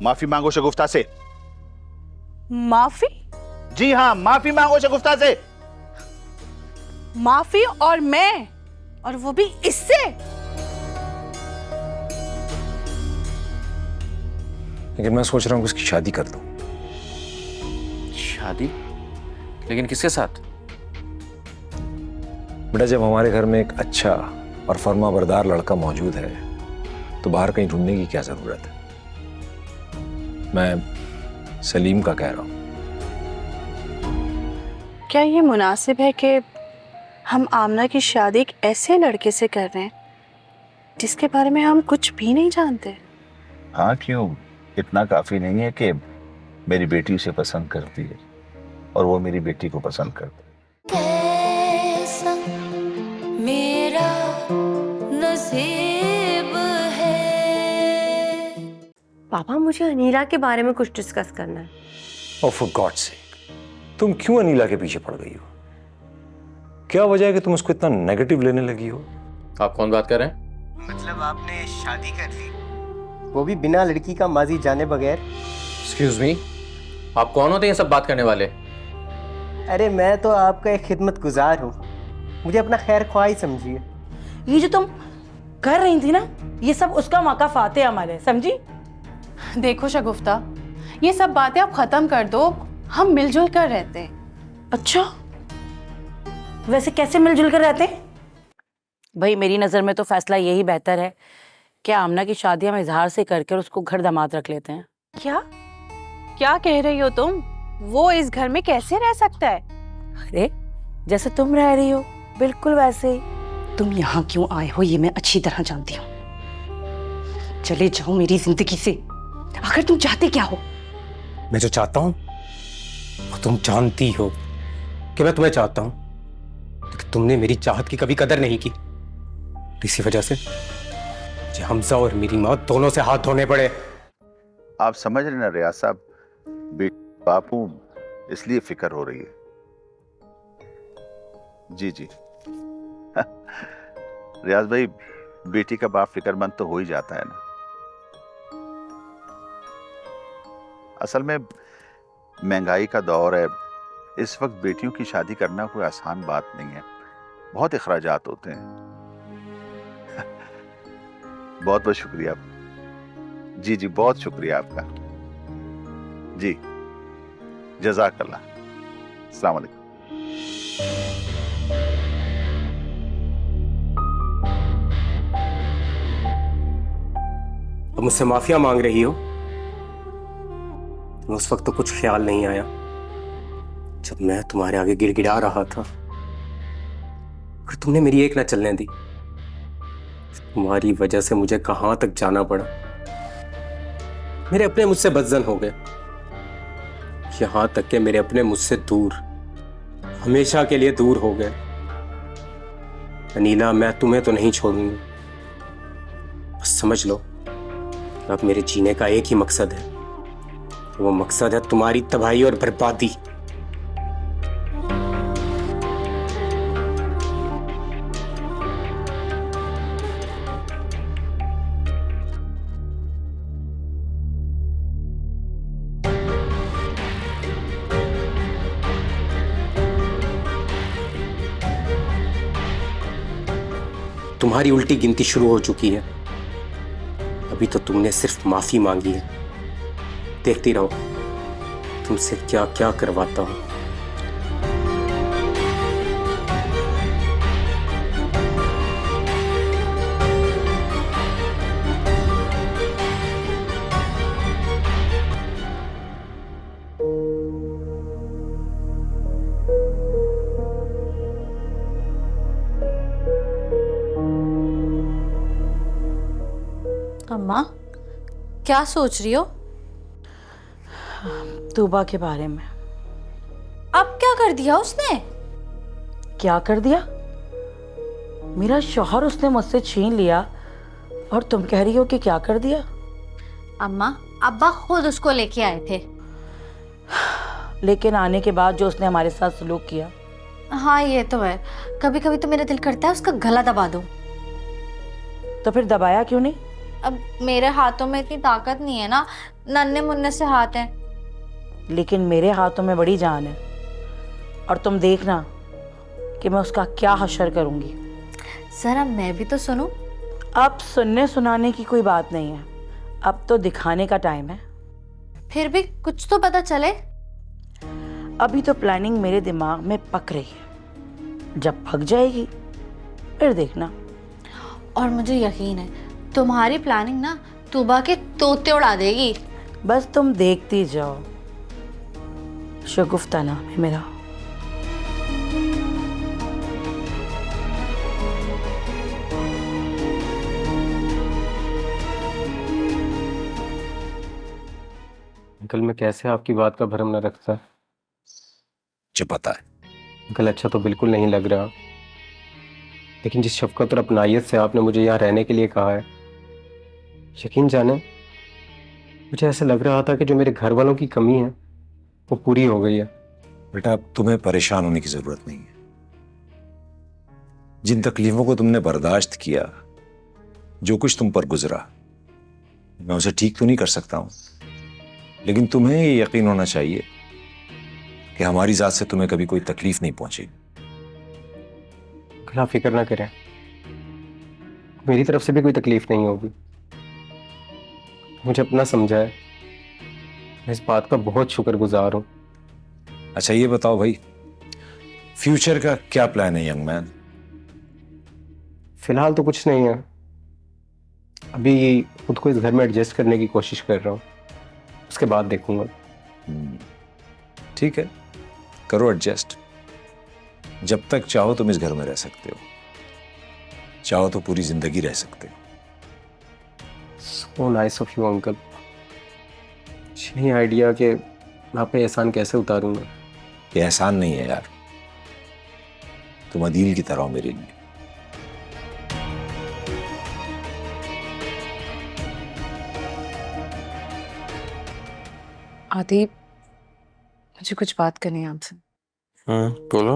माफी मांगो शगुफ्ता से। माफी? जी हाँ, माफी मांगो शगुफ्ता से। माफी? और मैं, और वो भी इससे? लेकिन मैं सोच रहा हूँ कि उसकी शादी कर दूं। शादी? लेकिन किसके साथ? बेटा, जब हमारे घर में एक अच्छा और फर्माबरदार लड़का मौजूद है तो बाहर कहीं ढूंढने की क्या जरूरत है। मैं सलीम का कह रहा हूं। क्या ये मुनासिब है कि हम आमना की शादी एक ऐसे लड़के से कर रहे हैं जिसके बारे में हम कुछ भी नहीं जानते? हाँ, क्यों? इतना काफी नहीं है कि मेरी बेटी उसे पसंद करती है और वो मेरी बेटी को पसंद करता है। कैसा मेरा नसीब है। पापा, मुझे अनीला के बारे में कुछ डिस्कस करना है। और फॉर गॉड सेक, तुम क्यों अनीला के पीछे पड़ गई हो? क्या वजह है कि तुम उसको इतना नेगेटिव लेने लगी हो? आप कौन बात कर रहे हैं? मतलब आपने शादी कर ली, वो भी बिना लड़की का माजी जाने बगैर? एक्सक्यूज मी, आप कौन होते हैं ये सब बात करने वाले? अरे मैं तो आपका एक खिदमत गुजार हूँ, मुझे अपना खैर ख्वाह ही समझिए। ये जो तुम कर रही थी ना, ये सब उसका मौका फाते हमारे, समझी? देखो शगुफ्ता, ये सब बातें आप खत्म कर दो, हम मिलजुल कर रहते हैं। अच्छा, वैसे कैसे मिलजुल कर रहते हैं? भाई मेरी नजर में तो फैसला यही बेहतर है कि आमना की शादी हम इजहार से करके उसको घर दामाद रख लेते हैं। क्या क्या कह रही हो तुम? वो इस घर में कैसे रह सकता है? अरे जैसे तुम रह रही हो बिल्कुल वैसे ही। तुम यहाँ क्यों आए हो ये मैं अच्छी तरह जानती हूँ। चले जाओ मेरी जिंदगी से। आखिर तुम चाहते क्या हो? मैं जो चाहता हूं वो तुम जानती हो कि मैं तुम्हें चाहता हूं, लेकिन तुमने मेरी चाहत की कभी कदर नहीं की। इसी वजह से मुझे हमजा और मेरी माँ दोनों से हाथ धोने पड़े। आप समझ रहे ना रियाज साहब, बापू इसलिए फिक्र हो रही है। जी जी रियाज भाई, बेटी का बाप फिक्रमंद तो हो ही जाता है ना। असल में महंगाई का दौर है, इस वक्त बेटियों की शादी करना कोई आसान बात नहीं है, बहुत इखराजात होते हैं। बहुत बहुत शुक्रिया। जी जी, बहुत शुक्रिया आपका। जी, जज़ाकल्लाह। अस्सलाम वालेकुम। तुम मुझसे माफिया मांग रही हो? तुम्हें उस वक्त तो कुछ ख्याल नहीं आया जब मैं तुम्हारे आगे गिड़गिड़ा रहा था, फिर तुमने मेरी एक न चलने दी। तुम्हारी वजह से मुझे कहां तक जाना पड़ा। मेरे अपने मुझसे बदजन हो गए, यहां तक कि मेरे अपने मुझसे दूर, हमेशा के लिए दूर हो गए। अनीला, मैं तुम्हें तो नहीं छोड़ूंगी। बस समझ लो, अब मेरे जीने का एक ही मकसद है, वो मकसद है तुम्हारी तबाही और बर्बादी। तुम्हारी उल्टी गिनती शुरू हो चुकी है। अभी तो तुमने सिर्फ माफी मांगी है। देखती रहो तुमसे क्या क्या करवाता हूं। अम्मा, क्या सोच रही हो? तूबा के बारे में। अब क्या कर दिया उसने? क्या कर दिया? मेरा शौहर उसने मुझसे छीन लिया और तुम कह रही हो कि क्या कर दिया? अम्मा, अब्बा खुद उसको लेके आए थे। लेकिन आने के बाद जो उसने हमारे साथ सलूक किया। हाँ ये तो है, कभी कभी तो मेरा दिल करता है उसका गला दबा दूं। तो फिर दबाया क्यों नहीं? अब मेरे हाथों में इतनी ताकत नहीं है ना नन्हे मुन्ने से हाथ हैं। लेकिन मेरे हाथों में बड़ी जान है, और तुम देखना कि मैं उसका क्या हश्र करूंगी। जरा मैं भी तो सुनूं। अब सुनने सुनाने की कोई बात नहीं है, अब तो दिखाने का टाइम है। फिर भी कुछ तो पता चले। अभी तो प्लानिंग मेरे दिमाग में पक रही है, जब पक जाएगी फिर देखना। और मुझे यकीन है तुम्हारी प्लानिंग ना तूबा के तोते उड़ा देगी। बस तुम देखती जाओ। शगुफ्ता नाम है मेरा। अंकल मैं कैसे आपकी बात का भरम न रखता। मुझे पता है। अंकल अच्छा तो बिल्कुल नहीं लग रहा, लेकिन जिस शफकत और अपनायत से आपने मुझे यहाँ रहने के लिए कहा है, यकीन जाने मुझे ऐसा लग रहा था कि जो मेरे घर वालों की कमी है वो पूरी हो गई है। बेटा अब तुम्हें परेशान होने की जरूरत नहीं है। जिन तकलीफों को तुमने बर्दाश्त किया, जो कुछ तुम पर गुजरा, मैं उसे ठीक तो नहीं कर सकता हूं, लेकिन तुम्हें ये यकीन होना चाहिए कि हमारी जात से तुम्हें कभी कोई तकलीफ नहीं पहुंचेगी। अंकल आप फिक्र ना करें, मेरी तरफ से भी कोई तकलीफ नहीं होगी। मुझे अपना समझा है, मैं इस बात का बहुत शुक्रगुजार हूँ। अच्छा ये बताओ भाई, फ्यूचर का क्या प्लान है यंग मैन? फिलहाल तो कुछ नहीं है, अभी खुद को इस घर में एडजस्ट करने की कोशिश कर रहा हूँ, उसके बाद देखूंगा। ठीक है, करो एडजस्ट। जब तक चाहो तुम इस घर में रह सकते हो, चाहो तो पूरी जिंदगी रह सकते हो। So nice of you uncle. नहीं आइडिया कि मैं आप पे एहसान कैसे उतारूंगा। ये एहसान नहीं है यार, तुम अदील की तरह हो मेरे लिए। आदि, मुझे कुछ बात करनी है आपसे। बोलो।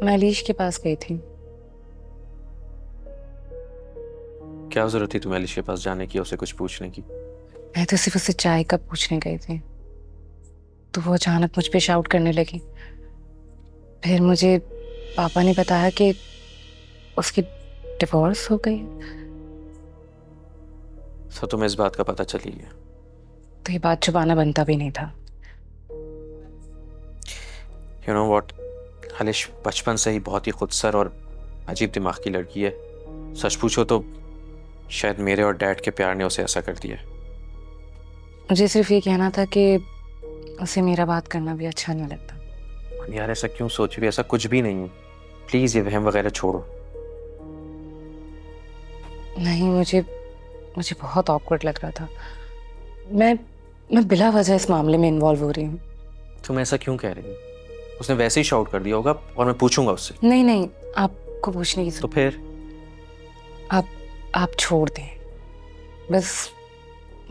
मैं अलीश के पास गई थी। क्या जरूरत थी तुम्हें अलीश के पास जाने की, उसे कुछ पूछने की? मैं तो सिर्फ उससे चाय का पूछने गई थी, तो वो अचानक मुझ पे शाउट करने लगी। फिर मुझे पापा ने बताया कि उसकी डिवोर्स हो गई। तो तुम्हें इस बात का पता चली है? तो ये बात छुपाना बनता भी नहीं था। यू नो व्हाट, अलिश बचपन से ही बहुत ही खुदसर और अजीब दिमाग की लड़की है। सच पूछो तो शायद मेरे और डैड के प्यार ने उसे ऐसा कर दिया। मुझे सिर्फ ये कहना था कि उसे मेरा बात करना भी अच्छा नहीं लगता। यार ऐसा क्यों सोच रही है? ऐसा कुछ भी नहीं है, प्लीज ये वहम वगैरह छोड़ो। नहीं, मुझे बहुत ऑकवर्ड लग रहा था। मैं बिला वजह इस मामले में इन्वॉल्व हो रही हूँ। तुम ऐसा क्यों कह रही हो? उसने वैसे ही शाउट कर दिया होगा और मैं पूछूंगा उससे। नहीं, आपको पूछने की तो फिर आप छोड़ दें। बस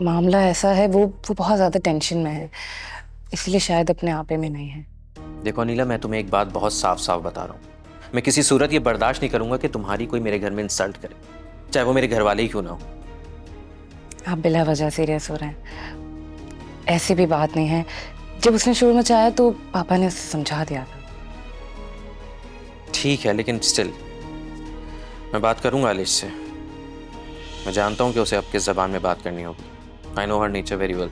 मामला ऐसा है, वो बहुत ज़्यादा टेंशन में है, इसलिए शायद अपने आपे में नहीं है। देखो अनिला, मैं तुम्हें एक बात बहुत साफ साफ बता रहा हूँ। मैं किसी सूरत ये बर्दाश्त नहीं करूंगा कि तुम्हारी कोई मेरे घर में इंसल्ट करे, चाहे वो मेरे घर वाले ही क्यों ना हो। आप बिला वजह सीरियस हो रहे हैं। ऐसी भी बात नहीं है। जब उसने शोर मचाया तो पापा ने उसे समझा दिया था। ठीक है, लेकिन स्टिल मैं बात करूंगा अलिश से। मैं जानता हूं कि उसे अब किस ज़बान में बात करनी होगी। I know her nature very well.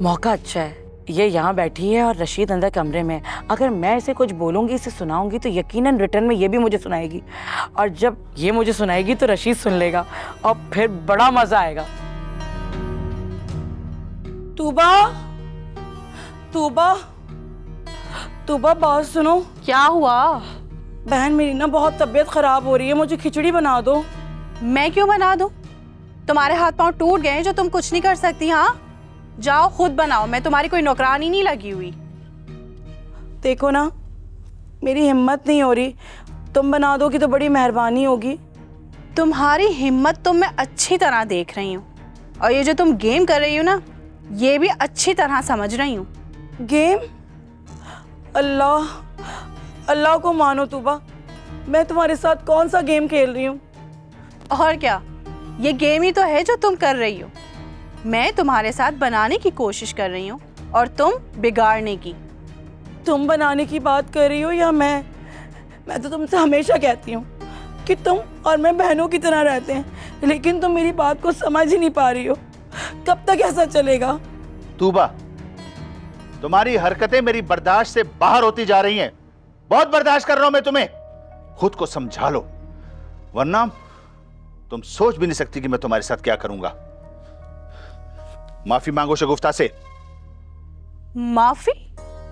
मौका अच्छा है, ये यहाँ बैठी है और रशीद अंदर कमरे में। अगर मैं इसे कुछ बोलूंगी, इसे सुनाऊंगी, तो यकीनन रिटर्न में ये भी मुझे सुनाएगी, और जब ये मुझे सुनाएगी तो रशीद सुन लेगा और फिर बड़ा मजा आएगा। तूबा, तूबा, तूबा बात सुनो। क्या हुआ? बहन मेरी ना बहुत तबीयत खराब हो रही है, मुझे खिचड़ी बना दो। मैं क्यों बना दूं? तुम्हारे हाथ पांव टूट गए जो तुम कुछ नहीं कर सकती? हाँ, जाओ खुद बनाओ, मैं तुम्हारी कोई नौकरानी नहीं लगी हुई। देखो ना, मेरी हिम्मत नहीं हो रही, तुम बना दोगी तो बड़ी मेहरबानी होगी। तुम्हारी हिम्मत तो मैं अच्छी तरह देख रही हूँ, और ये जो तुम गेम कर रही हो ना, ये भी अच्छी तरह समझ रही हूँ। गेम? अल्लाह अल्लाह को मानो तूबा, मैं तुम्हारे साथ कौन सा गेम खेल रही हूँ? और क्या, ये गेम ही तो है जो तुम कर रही हो। मैं तुम्हारे साथ बनाने की कोशिश कर रही हूँ और तुम बिगाड़ने की। तुम बनाने की बात कर रही हो या मैं? मैं तो तुमसे हमेशा कहती हूँ कि तुम और मैं बहनों की तरह रहते हैं, लेकिन तुम मेरी बात को समझ ही नहीं पा रही हो। कब तक ऐसा चलेगा? तूबा, तुम्हारी हरकतें मेरी बर्दाश्त से बाहर होती जा रही हैं। बहुत बर्दाश्त कर रहा हूं मैं तुम्हें। खुद को समझा लो, वरना तुम सोच भी नहीं सकती कि मैं तुम्हारे साथ क्या करूंगा। माफी मांगो शगुफ्ता से। माफी?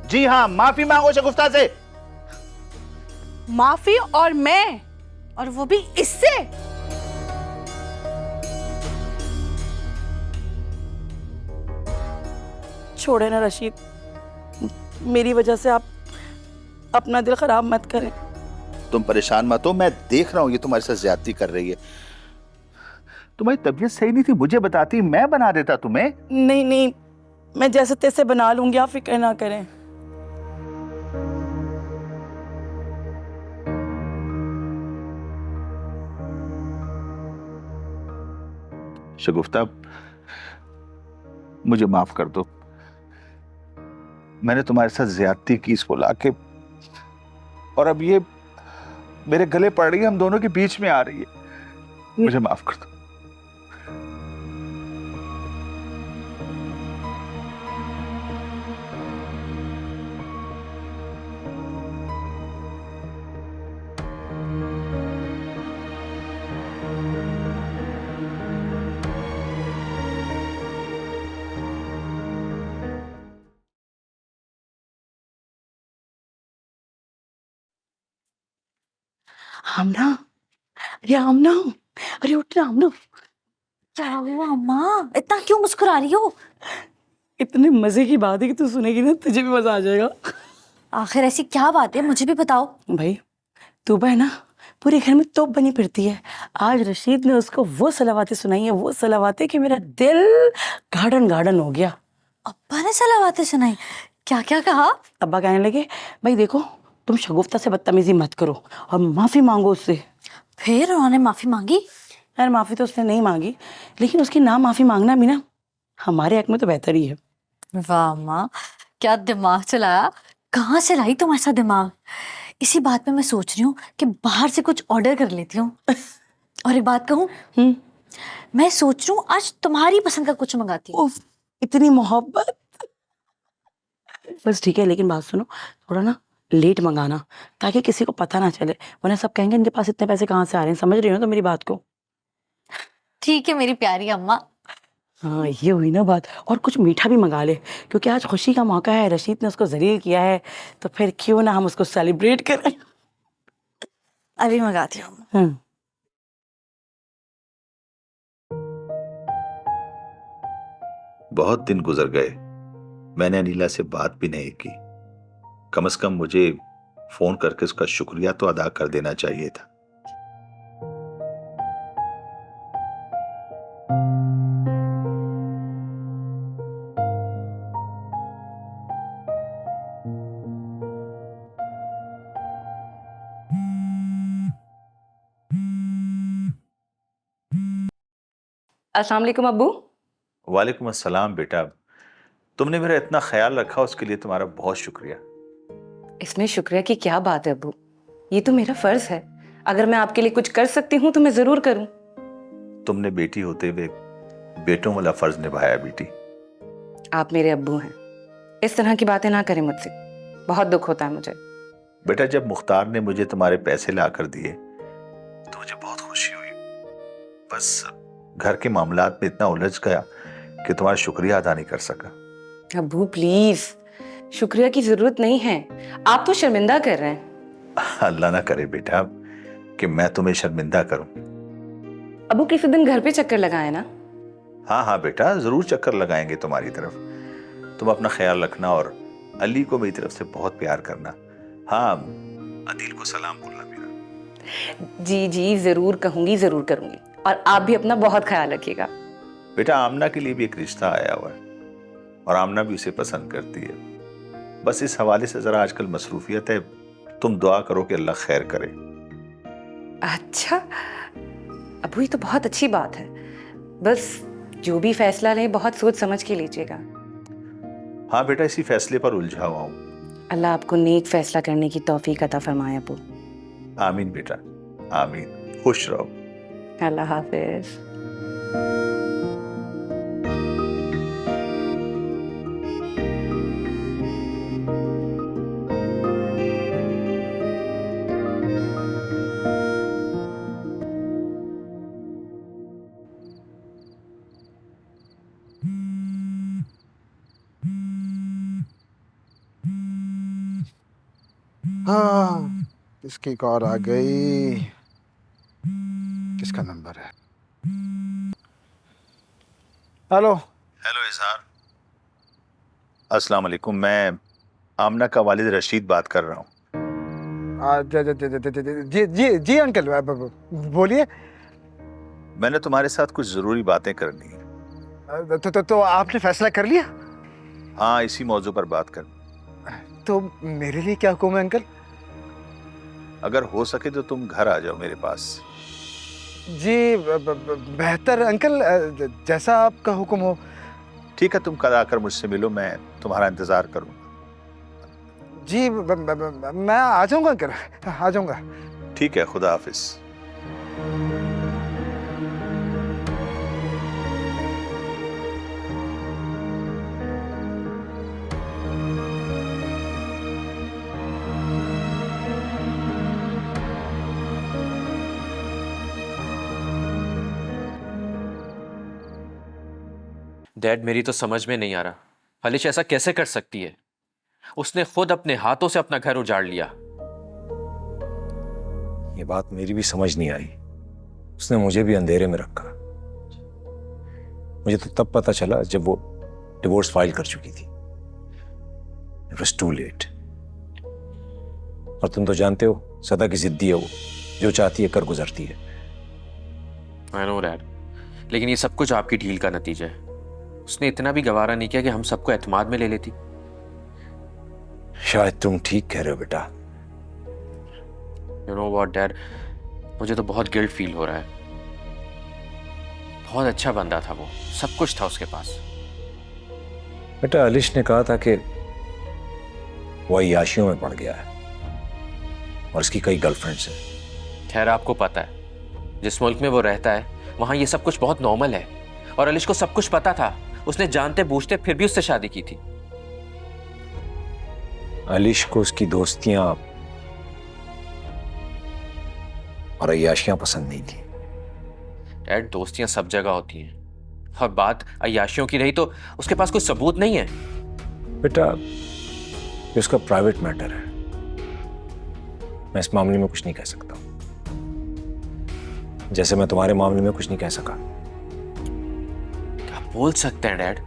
जी हाँ, माफी मांगो शगुफ्ता से। माफी? और मैं? और वो भी इससे? छोड़े ना रशीद, मेरी वजह से आप अपना दिल खराब मत करें। तुम परेशान मत हो, मैं देख रहा हूं ये तुम्हारे साथ ज्यादती कर रही है। तुम्हारी तबीयत सही नहीं थी, मुझे बताती, मैं बना देता तुम्हें। नहीं नहीं, मैं जैसे तैसे बना लूंगी, आप फिक्र ना करें। शगुफ्ता, मुझे माफ कर दो। मैंने तुम्हारे साथ ज्यादती की इसको लाके, और अब ये मेरे गले पड़ रही है, हम दोनों के बीच में आ रही है। मुझे माफ कर दो। आमना, अरे आमना, अरे उठना आमना। क्या हुआ अम्मा, इतना क्यों मुस्कुरा रही हो? इतने मजे की बात है कि तू सुनेगी ना, तुझे भी मजा आ जाएगा। आखिर ऐसी क्या बात है, मुझे भी बताओ। भाई तू है ना, पूरे घर में तोप बनी फिरती है। आज रशीद ने उसको वो सलावातें सुनाई है, वो सलावातें कि मेरा दिल गार्डन गार्डन हो गया। अब्बा ने सलावातें सुनाई? क्या क्या कहा? अब्बा कहने लगे, भाई देखो, तुम शगुफ्ता से बदतमीजी मत करो और माफी मांगो उससे। फिर उन्होंने माफी मांगी? यार माफी तो उसने नहीं मांगी, लेकिन उसकी ना माफी मांगना भी ना हमारे हक में तो बेहतर ही है। वाह माँ, क्या दिमाग चलाया। कहाँ से लाई तुम ऐसा दिमाग? इसी बात में मैं सोच रही हूँ कि बाहर से कुछ ऑर्डर कर लेती हूँ। और एक बात कहूँ, मैं सोच रही हूँ आज तुम्हारी पसंद का कुछ मंगाती हूँ। इतनी मोहब्बत। बस ठीक है, लेकिन बात सुनो, थोड़ा ना लेट मंगाना, ताकि किसी को पता ना चले, वरना सब कहेंगे इनके पास इतने पैसे कहाँ से आ रहे हैं। समझ रही हो ना तो मेरी बात को? ठीक है मेरी प्यारी अम्मा। हाँ, ये हुई ना बात। और कुछ मीठा भी मंगा ले, क्योंकि आज खुशी का मौका है, रशीद ने उसको जलील किया है, तो फिर क्यों ना हम उसको सेलिब्रेट करें। अभी मंगाती हूँ। बहुत दिन गुजर गए, मैंने अनीला से बात भी नहीं की। कम से कम मुझे फोन करके उसका शुक्रिया तो अदा कर देना चाहिए था। अस्सलाम वालेकुम अब्बू। वालेकुम अस्सलाम बेटा, तुमने मेरा इतना ख्याल रखा, उसके लिए तुम्हारा बहुत शुक्रिया। इसमें शुक्रिया की क्या बात है अब्बू, ये तो मेरा फर्ज है। अगर मैं आपके लिए कुछ कर सकती हूँ तो मैं जरूर करूँ। तुमने बेटी होते हुए बेटों वाला फर्ज निभाया बेटी। आप मेरे अब्बू हैं, इस तरह की बातें ना करें मुझसे, बहुत दुख होता है मुझे। बेटा, जब मुख्तार ने मुझे तुम्हारे पैसे ला कर दिए तो मुझे बहुत खुशी हुई। बस घर के मामलात में इतना उलझ गया कि तुम्हारा शुक्रिया अदा नहीं कर सका। अब्बू प्लीज, शुक्रिया की जरूरत नहीं है, आप तो शर्मिंदा कर रहे हैं। अल्लाह ना करे बेटा कि मैं तुम्हें शर्मिंदा करूं। अबू किसी दिन घर पे चक्कर लगाए ना। हाँ हाँ बेटा, जरूर चक्कर लगाएंगे तुम्हारी तरफ। तुम अपना ख्याल रखना और अली को मेरी तरफ से बहुत प्यार करना। हाँ, अदील को सलाम बोलना मेरा। जी जी जरूर कहूंगी, जरूर करूंगी। और आप भी अपना बहुत ख्याल रखिएगा। बेटा, आमना के लिए भी एक रिश्ता आया हुआ है और आमना भी उसे पसंद करती है। बस इस हवाले से जरा आजकल मसरूफियत है, तुम दुआ करो कि अल्लाह खैर करे। अच्छा अबू, ये तो बहुत अच्छी बात है। बस जो भी फैसला ले बहुत सोच समझ के लीजिएगा। हाँ बेटा, इसी फैसले पर उलझा हुआ हूँ। अल्लाह आपको नेक फैसला करने की तौफीक अता फरमाए अबू। आमीन बेटा, आमीन। खुश रहो। अल्लाह हाफिज। हाँ, किसकी कॉल आ गई? किसका नंबर है? हेलो। हेलो इजहार। अस्सलाम वालेकुम। मैं आमना का वालिद रशीद बात कर रहा हूँ। जी जी जी अंकल, बोलिए। मैंने तुम्हारे साथ कुछ जरूरी बातें करनी है। तो आपने फैसला कर लिया? हाँ, इसी मौजू पर बात कर। तो मेरे लिए क्या हुक्म है अंकल? अगर हो सके तो तुम घर आ जाओ मेरे पास। जी बेहतर अंकल, जैसा आपका हुक्म हो। ठीक है, तुम कल आकर मुझसे मिलो, मैं तुम्हारा इंतजार करूंगा। जी मैं आ जाऊंगा अंकल, आ जाऊंगा। ठीक है, खुदा हाफिज। डैड, मेरी तो समझ में नहीं आ रहा, हलिश ऐसा कैसे कर सकती है? उसने खुद अपने हाथों से अपना घर उजाड़ लिया। ये बात मेरी भी समझ नहीं आई। उसने मुझे भी अंधेरे में रखा। मुझे तो तब पता चला जब वो डिवोर्स फाइल कर चुकी थी। It was too late। और तुम तो जानते हो, सदा की जिद्दी है वो, जो चाहती है कर गुजरती है। I know डैड, लेकिन ये सब कुछ आपकी ढील का नतीजा है। उसने इतना भी गवारा नहीं किया कि हम सबको एतमाद में ले लेती। शायद तुम ठीक कह रहे हो बेटा। You know what डैड, मुझे तो बहुत गिल्ट फील हो रहा है। बहुत अच्छा बंदा था वो, सब कुछ था उसके पास। बेटा, अलिश ने कहा था कि वो अय्याशियों में पड़ गया है और उसकी कई गर्लफ्रेंड्स हैं। खैर, आपको पता है जिस मुल्क में वो रहता है वहां ये सब कुछ बहुत नॉर्मल है, और अलिश को सब कुछ पता था। उसने जानते बूझते फिर भी उससे शादी की थी। अलिश को उसकी दोस्तियां और अय्याशियां पसंद नहीं थी। डैड, दोस्तियां सब जगह होती हैं, और बात अय्याशियों की रही तो उसके पास कोई सबूत नहीं है। बेटा, ये उसका प्राइवेट मैटर है, मैं इस मामले में कुछ नहीं कह सकता, जैसे मैं तुम्हारे मामले में कुछ नहीं कह सका। क्या बोल सकते हैं डैड,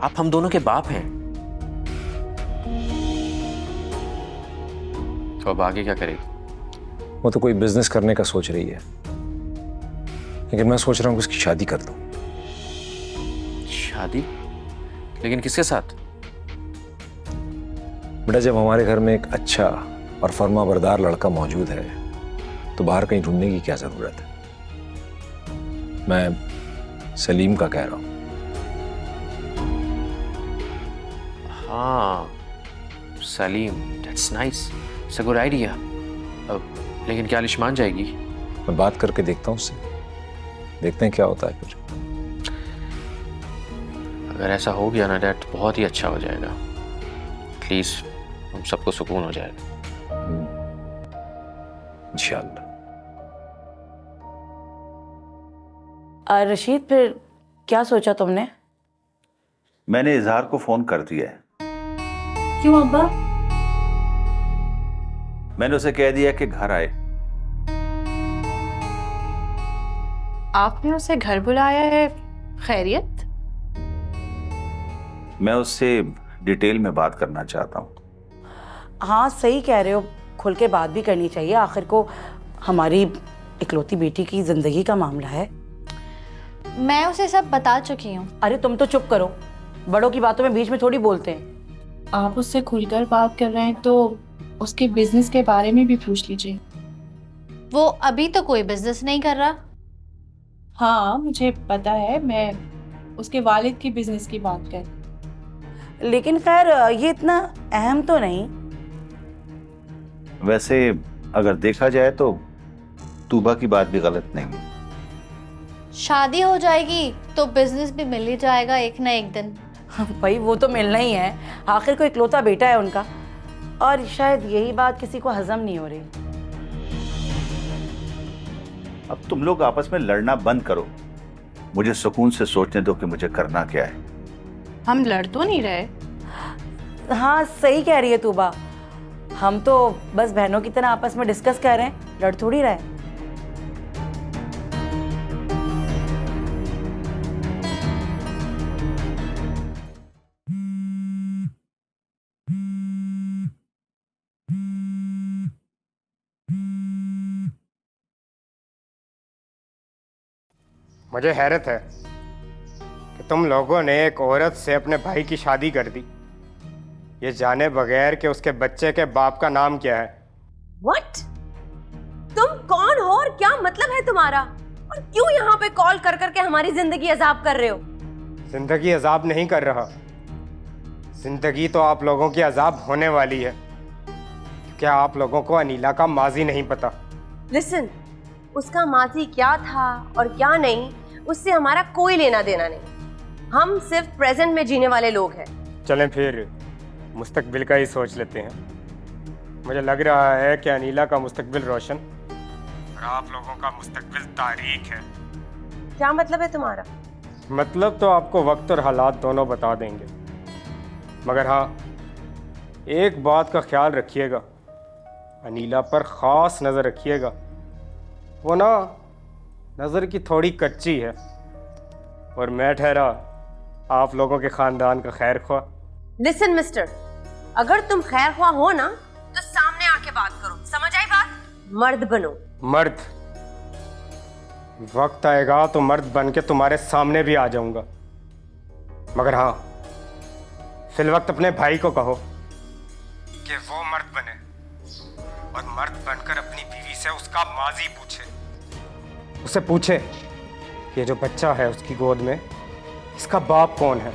आप हम दोनों के बाप हैं। तो अब आगे क्या करेगी? वो तो कोई बिजनेस करने का सोच रही है, लेकिन मैं सोच रहा हूँ कि उसकी शादी कर दूं। शादी? लेकिन किसके साथ? बेटा, जब हमारे घर में एक अच्छा और फर्माबरदार लड़का मौजूद है तो बाहर कहीं ढूंढने की क्या जरूरत है। मैं सलीम का कह रहा हूं। हाँ, Salim, that's nice, it's a good idea. लेकिन क्या अलिश मान जाएगी? मैं बात करके देखता हूँ उससे, देखते हैं क्या होता है फिर। अगर ऐसा हो गया ना डैड, बहुत ही अच्छा हो जाएगा। प्लीज, हम सबको सुकून हो जाएगा। इंशाअल्लाह। रशीद, फिर क्या सोचा तुमने? मैंने इजहार को फोन कर दिया है। क्यों अब्बा? मैंने उसे कह दिया कि घर आए। आपने उसे घर बुलाया है, खैरियत? मैं उससे डिटेल में बात करना चाहता हूँ। हाँ सही कह रहे हो, खुल के बात भी करनी चाहिए, आखिर को हमारी इकलौती बेटी की जिंदगी का मामला है। मैं उसे सब बता चुकी हूँ। अरे तुम तो चुप करो, बड़ों की बातों में बीच में थोड़ी बोलते हैं। आप उससे खुलकर बात कर रहे हैं तो उसके बिजनेस के बारे में भी पूछ लीजिए। वो अभी तो कोई बिजनेस नहीं कर रहा। हाँ मुझे पता है, मैं उसके वालिद की बिजनेस की बात कर। लेकिन खैर ये इतना अहम तो नहीं। वैसे अगर देखा जाए तो तूबा की बात भी गलत नहीं है। शादी हो जाएगी तो बिजनेस भी मिल ही जाएगा एक ना एक दिन। भाई वो तो मिलना ही है, आखिर को इकलौता बेटा है उनका, और शायद यही बात किसी को हजम नहीं हो रही। अब तुम लोग आपस में लड़ना बंद करो, मुझे सुकून से सोचने दो कि मुझे करना क्या है। हम लड़ तो नहीं रहे। हाँ सही कह रही है तूबा, हम तो बस बहनों की तरह आपस में डिस्कस कर रहे हैं, लड़ थोड़ी रहे। मुझे हैरत है कि तुम लोगों ने एक औरत से अपने भाई की शादी कर दी, ये जाने बगैर कि उसके बच्चे के बाप का नाम क्या है। व्हाट? तुम कौन हो और क्या मतलब है तुम्हारा? और क्यों यहाँ पे कॉल कर करके हमारी जिंदगी अजाब कर रहे हो? जिंदगी अजाब नहीं कर रहा, जिंदगी तो आप लोगों की अजाब होने वाली है। क्या आप लोगों को अनीला का माजी नहीं पता? लिसन, उसका माजी क्या था और क्या नहीं, उससे हमारा कोई लेना देना नहीं। हम सिर्फ प्रेजेंट में जीने वाले लोग हैं। चलें फिर मुस्तकबिल का ही सोच लेते हैं। मुझे लग रहा है कि अनीला का मुस्तकबिल रोशन और आप लोगों का मुस्तकबिल तारीक है। क्या मतलब है तुम्हारा? मतलब तो आपको वक्त और हालात दोनों बता देंगे, मगर हाँ एक बात का ख्याल रखिएगा, अनीला पर ख़ास नज़र रखिएगा, वो ना नज़र की थोड़ी कच्ची है, और मैं ठहरा आप लोगों के ख़ानदान का खैर ख्वाह। लिसन मिस्टर, अगर तुम खैर ख्वाह हो ना तो सामने आके बात करो, समझ आई बात? मर्द बनो। मर्द? वक्त आएगा तो मर्द बन के तुम्हारे सामने भी आ जाऊंगा, मगर हाँ फिल वक्त अपने भाई को कहो कि वो मर्द बने और मर्द बनकर अपनी बीवी से उसका माजी पूछे। उसे पूछे कि ये जो बच्चा है उसकी गोद में, इसका बाप कौन है,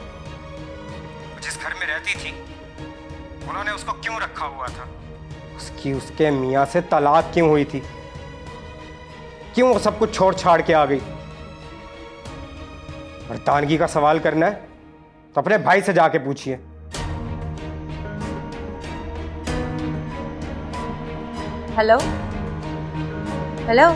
जिस घर में रहती थी उन्होंने उसको क्यों रखा हुआ था, उसकी उसके मियाँ से तलाक क्यों हुई थी, क्यों वो सब कुछ छोड़ छाड़ के आ गई। मर्दानगी का सवाल करना है तो अपने भाई से जाके पूछिए। हेलो हेलो,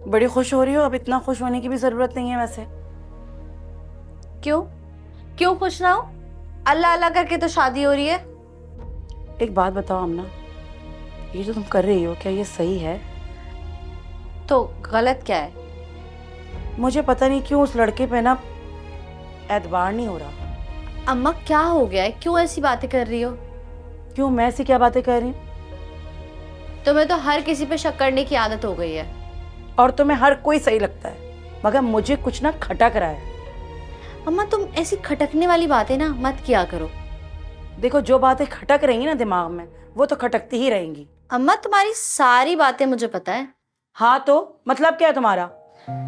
बड़ी खुश हो रही हो, अब इतना खुश होने की भी जरूरत नहीं है वैसे। क्यों क्यों खुश ना हो? अल्लाह अल्लाह करके तो शादी हो रही है। एक बात बताओ अमना, ये जो तुम कर रही हो क्या ये सही है? तो गलत क्या है? मुझे पता नहीं क्यों उस लड़के पे ना एतबार नहीं हो रहा। अम्मा क्या हो गया है, क्यों ऐसी बातें कर रही हो? क्यों, मैं ऐसी क्या बातें कर रही हूँ? तुम्हें तो हर किसी पे शक करने की आदत हो गई है। और तुम्हें हर कोई सही लगता है, मगर मुझे कुछ ना खटक रहा है। अम्मा तुम ऐसी खटकने वाली बातें ना मत किया करो। देखो जो बातें खटक रही ना दिमाग में, वो तो खटकती ही रहेंगी। अम्मा तुम्हारी सारी बातें मुझे पता है। हाँ तो मतलब क्या है तुम्हारा?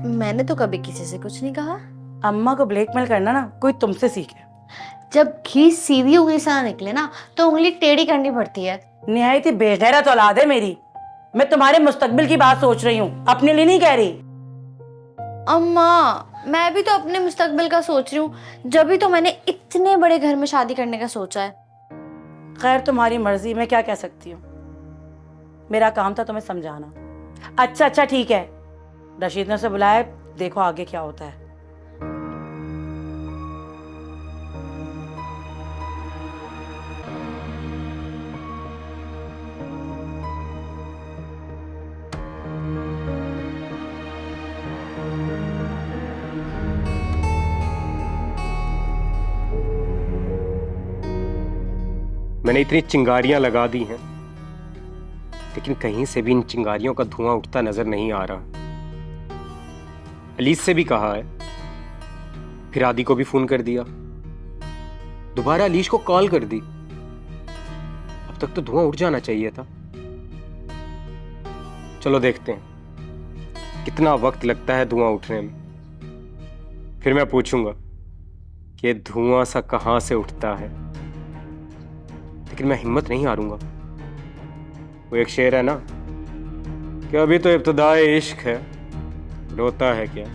मैंने तो कभी किसी से कुछ नहीं कहा। अम्मा को ब्लैकमेल करना ना कोई तुमसे सीखे। जब घी सीधी उंगली से ना निकले ना तो उंगली टेढ़ी करनी पड़ती है। निहायत ही बेगैरत औलाद है मेरी। मैं तुम्हारे मुस्तकबिल की बात सोच रही हूँ, अपने लिए नहीं कह रही। अम्मा मैं भी तो अपने मुस्तकबिल का सोच रही हूँ, जब भी तो मैंने इतने बड़े घर में शादी करने का सोचा है। खैर तुम्हारी मर्जी, मैं क्या कह सकती हूँ। मेरा काम था तुम्हें समझाना। अच्छा ठीक है, रशीद ने उसे बुलाया, देखो आगे क्या होता है। मैंने इतनी चिंगारियां लगा दी हैं, लेकिन कहीं से भी इन चिंगारियों का धुआं उठता नजर नहीं आ रहा। अलीस से भी कहा है, फिर आदि को भी फोन कर दिया, दोबारा अलीश को कॉल कर दी। अब तक तो धुआं उठ जाना चाहिए था। चलो देखते हैं कितना वक्त लगता है धुआं उठने में। फिर मैं पूछूंगा कि ये धुआं सा कहां से उठता है, लेकिन मैं हिम्मत नहीं हारूंगा। वो एक शेर है ना कि अभी तो इब्तिदाए इश्क है, रोता है क्या,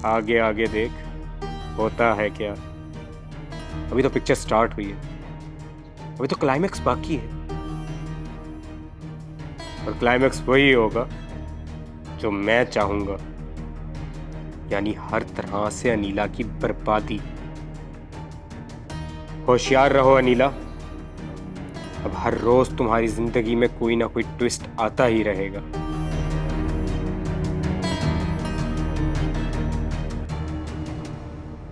आगे आगे देख होता है क्या। अभी तो पिक्चर स्टार्ट हुई है, अभी तो क्लाइमैक्स बाकी है, और क्लाइमैक्स वही होगा जो मैं चाहूंगा, यानी हर तरह से अनीला की बर्बादी। होशियार रहो अनीला, अब हर रोज तुम्हारी जिंदगी में कोई ना कोई ट्विस्ट आता ही रहेगा।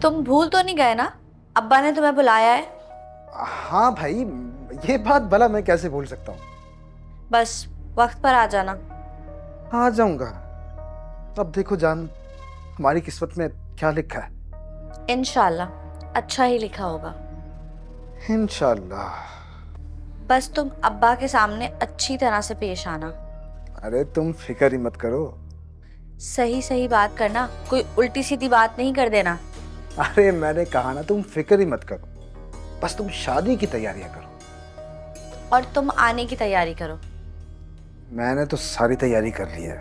तुम भूल तो नहीं गए ना, अब्बा ने तुम्हें बुलाया है? हाँ भाई, ये बात भला मैं कैसे भूल सकता हूँ। बस वक्त पर आ जाना। आ जाऊंगा। अब देखो जान, हमारी किस्मत में क्या लिखा है। इंशाल्लाह अच्छा ही लिखा होगा। इंशाल्लाह। बस तुम अब्बा के सामने अच्छी तरह से पेश आना। अरे तुम फिक्र ही मत करो। सही सही बात करना, कोई उल्टी सीधी बात नहीं कर देना। अरे मैंने कहा ना, तुम फिक्र ही मत करो, बस तुम शादी की तैयारियां करो। और तुम आने की तैयारी करो। मैंने तो सारी तैयारी कर ली है,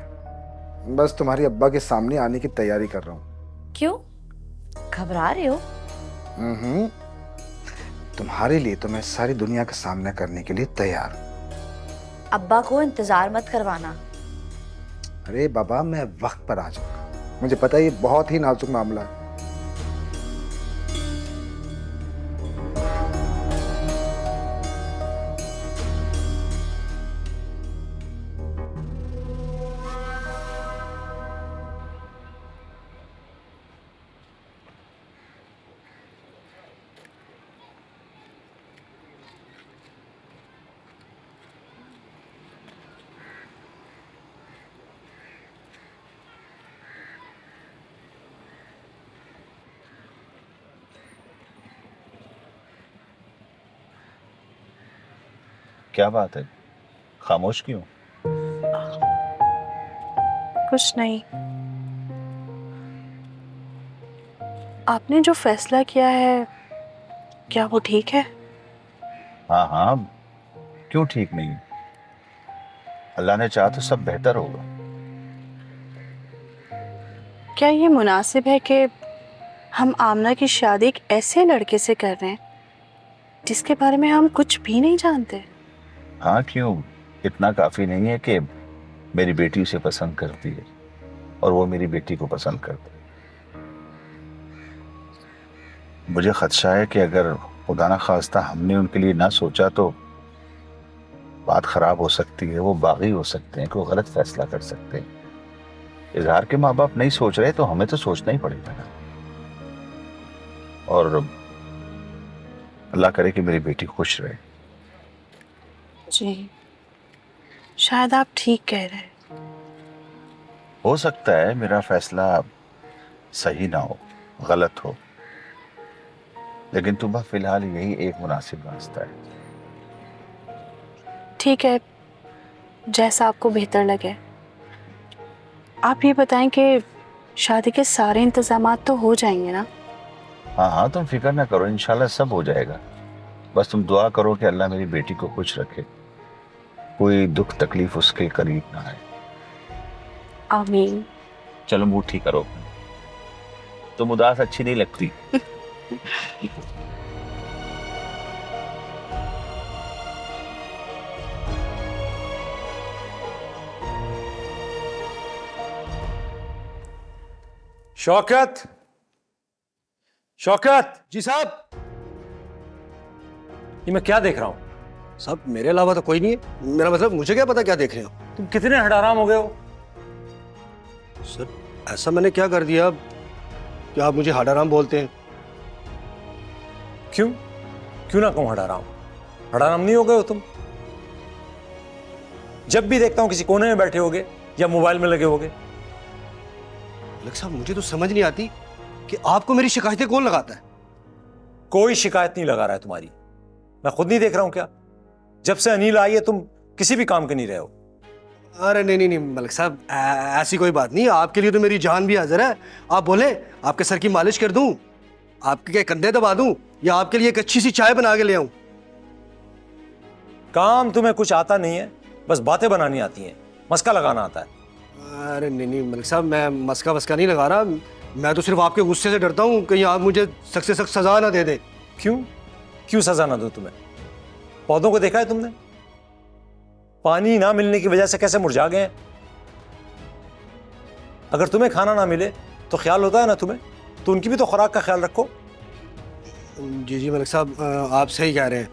बस तुम्हारी अब्बा के सामने आने की तैयारी कर रहा हूँ। क्यों, घबरा रहे हो? तुम्हारे लिए तो मैं सारी दुनिया का सामना करने के लिए तैयार हूँ। अब्बा को इंतजार मत करवाना। अरे बाबा, मैं वक्त पर आ जाऊंगा, मुझे पता है ये बहुत ही नाजुक मामला है। क्या बात है, खामोश क्यों? कुछ नहीं। आपने जो फैसला किया है, क्या वो ठीक है? हाँ हाँ, क्यों ठीक नहीं? अल्लाह ने चाहा तो सब बेहतर होगा। क्या ये मुनासिब है कि हम आमना की शादी एक ऐसे लड़के से कर रहे हैं जिसके बारे में हम कुछ भी नहीं जानते? हाँ क्यों, इतना काफी नहीं है कि मेरी बेटी उसे पसंद करती है और वो मेरी बेटी को पसंद करता है। मुझे खदशा है कि अगर खुदा ना खास्ता हमने उनके लिए ना सोचा तो बात खराब हो सकती है, वो बागी हो सकते हैं, कोई गलत फैसला कर सकते हैं। इजहार के माँ बाप नहीं सोच रहे तो हमें तो सोचना ही पड़ेगा ना। और अल्लाह करे कि मेरी बेटी खुश रहे। जी, शायद आप ठीक कह रहे हैं। हो सकता है मेरा फैसला सही ना हो, गलत हो, लेकिन तुम्हें फिलहाल यही एक मुनासिब रास्ता है। ठीक है, जैसा आपको बेहतर लगे। आप ये बताएं कि शादी के सारे इंतजामात तो हो जाएंगे ना? हाँ हाँ, तुम फिक्र ना करो, इंशाल्लाह सब हो जाएगा। बस तुम दुआ करो कि अल्लाह मेरी बेटी को खुश रखे। कोई दुख तकलीफ उसके करीब ना आए। आमीन। चलो मूड ठीक करो, तुम उदास अच्छी नहीं लगती। शौकत, शौकत, जी साहब। ये मैं क्या देख रहा हूं? साहब मेरे अलावा तो कोई नहीं है। मेरा मतलब मुझे क्या पता क्या देख रहे हो। तुम कितने हड़ाराम हो गए हो? सर ऐसा मैंने क्या कर दिया कि आप मुझे हाडाराम बोलते हैं? क्यों क्यों ना कहूं हड़ाराम? हड़ाराम नहीं हो गए हो तुम? जब भी देखता हूं किसी कोने में बैठे होगे या मोबाइल में लगे होगे। मलिक साहब मुझे तो समझ नहीं आती कि आपको मेरी शिकायतें कौन लगाता है। कोई शिकायत नहीं लगा रहा है तुम्हारी, मैं खुद नहीं देख रहा हूं क्या? जब से अनिल आई है तुम किसी भी काम के नहीं रहे हो। अरे नहीं नहीं नहीं मलिक साहब, ऐसी कोई बात नहीं। आपके लिए तो मेरी जान भी हाजिर है। आप बोले आपके सर की मालिश कर दूं, आपके क्या कंधे दबा दूं, या आपके लिए एक अच्छी सी चाय बना के ले आऊं? काम तुम्हें कुछ आता नहीं है, बस बातें बनानी आती हैं, मस्का लगाना आता है। अरे नहीं नहीं मलिक साहब, मैं मस्का वस्का नहीं लगा रहा। मैं तो सिर्फ आपके गुस्से से डरता हूँ कहीं आप मुझे सख्त से सख्त सजा ना दे दें। क्यों क्यों सजा ना दो तुम्हें? पौधों को देखा है तुमने? पानी ना मिलने की वजह से कैसे मुरझा गए हैं। अगर तुम्हें खाना ना मिले तो ख्याल होता है ना तुम्हें, तो उनकी भी तो खुराक का ख्याल रखो। जी जी मलिक साहब, आप सही कह रहे हैं।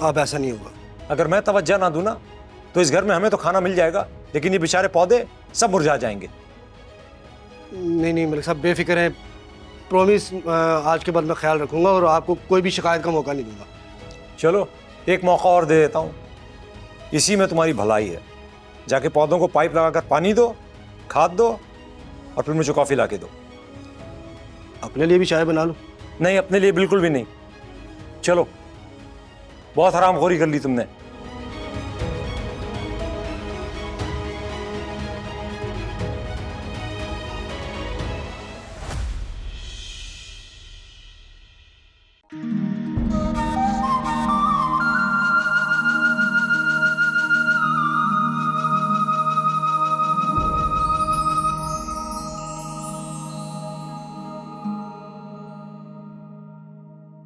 अब ऐसा नहीं होगा। अगर मैं तवज्जो ना दूं ना तो इस घर में हमें तो खाना मिल जाएगा, लेकिन ये बेचारे पौधे सब मुरझा जाएंगे। नहीं नहीं मलिक साहब बेफिक्र हैं, प्रॉमिस आज के बाद मैं ख्याल रखूंगा और आपको कोई भी शिकायत का मौका नहीं दूंगा। चलो एक मौका और दे देता हूँ, इसी में तुम्हारी भलाई है। जाके पौधों को पाइप लगाकर पानी दो, खाद दो और फिर मुझे कॉफी ला के दो। अपने लिए भी चाय बना लूं? नहीं, अपने लिए बिल्कुल भी नहीं। चलो, बहुत हरामखोरी कर ली तुमने। है